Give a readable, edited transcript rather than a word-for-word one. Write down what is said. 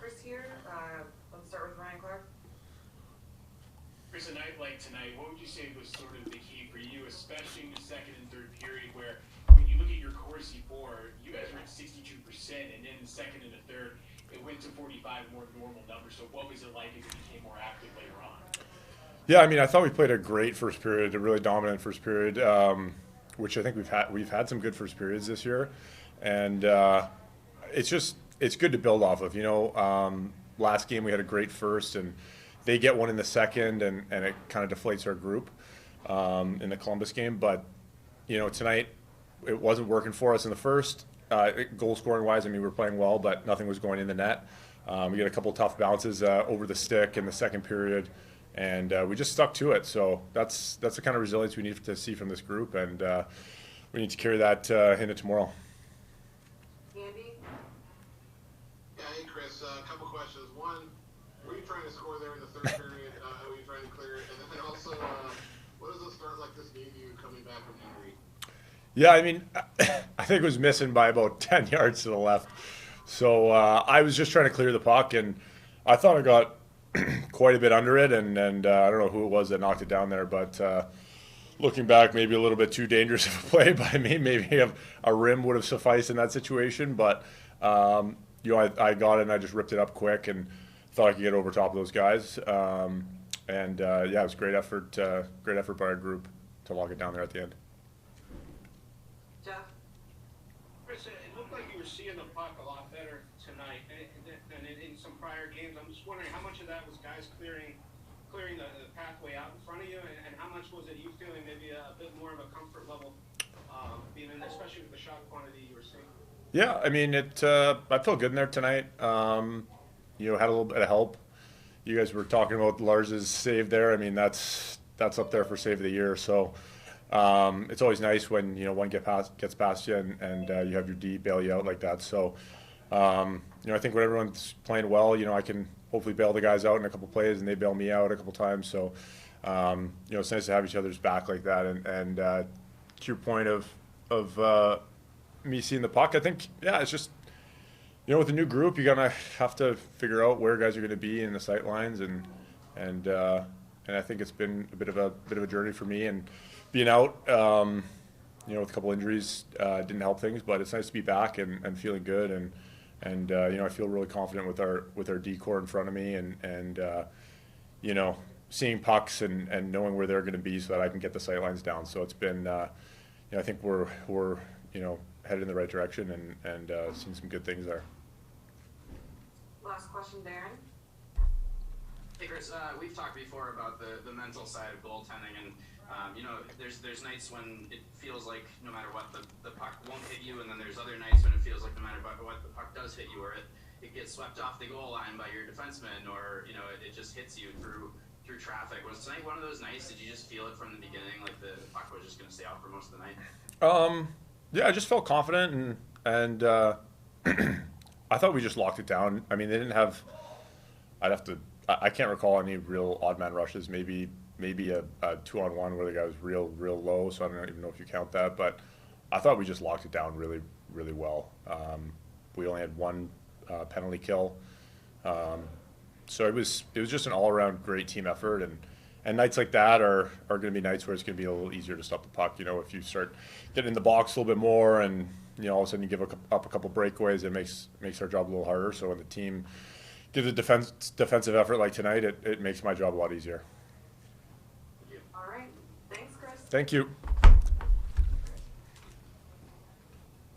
Chris here. Let's start with Ryan Clark. Chris, a night like tonight, what would you say was sort of the key for you, especially in the second and third period, where when you look at your Corsi 4, you guys were at 62%, and then the second and the third, it went to 45, more normal numbers. So what was it like as it became more active later on? Yeah, I mean, I thought we played a great first period, a really dominant first period, which I think we've had some good first periods this year, and it's good to build off of. Last game we had a great first, and they get one in the second, and it kind of deflates our group in the Columbus game. But tonight it wasn't working for us in the first. Goal scoring wise, I mean, we were playing well, but nothing was going in the net. We got a couple of tough bounces over the stick in the second period, and we just stuck to it. So that's the kind of resilience we need to see from this group, and we need to carry that into tomorrow. Andy? Yeah, hey Chris, a couple questions. One, were you trying to score there in the third period? Were you trying to clear it? And then also, what does a start like this mean to you coming back from injury? Yeah, I mean, I think it was missing by about 10 yards to the left. So I was just trying to clear the puck, and I thought I got quite a bit under it, and I don't know who it was that knocked it down there, but looking back, maybe a little bit too dangerous of a play by me. Maybe a rim would have sufficed in that situation, but I got it and I just ripped it up quick and thought I could get over top of those guys. Yeah, it was great effort by our group to lock it down there at the end. Jeff? Chris, it looked like you were seeing the puck a lot better tonight than in some prior games. I'm just wondering how much of that was guys clearing the pathway out in front of you, and how much was it you feeling maybe a bit more of a comfort level, especially with the shot quantity you were seeing? Yeah, I mean, I felt good in there tonight. Had a little bit of help. You guys were talking about Lars's save there. I mean, that's up there for save of the year. So it's always nice when one gets past you and you have your D bail you out like that. So I think when everyone's playing well, I can hopefully bail the guys out in a couple plays, and they bail me out a couple times. So it's nice to have each other's back like that. And to your point of me seeing the puck, I think it's just with the new group, you're gonna have to figure out where guys are going to be in the sight lines, and I think it's been a bit of a journey for me, and being out with a couple injuries didn't help things, but it's nice to be back and feeling good, and I feel really confident with our D core in front of me, and seeing pucks and knowing where they're going to be so that I can get the sight lines down. So it's been I think we're headed in the right direction and seeing some good things there. Last question, Darren. Hey Chris, we've talked before about the mental side of goaltending, and there's nights when it feels like no matter what the puck won't hit you, and then there's other nights when it feels like no matter what the puck does hit you, or it gets swept off the goal line by your defenseman, or it just hits you through traffic. Was tonight one of those nights? Did you just feel it from the beginning, like the puck was just going to stay out for most of the night? Yeah, I just felt confident, and I thought we just locked it down. I mean, they didn't have. I can't recall any real odd man rushes. Maybe a 2-on-1 where the guy was real low. So I don't even know if you count that. But I thought we just locked it down really, really well. We only had one penalty kill, so it was just an all around great team effort. And nights like that are going to be nights where it's going to be a little easier to stop the puck. If you start getting in the box a little bit more, and all of a sudden you give up a couple breakaways, it makes our job a little harder. So when the team gives a defensive effort like tonight, it makes my job a lot easier. All right. Thanks, Chris. Thank you.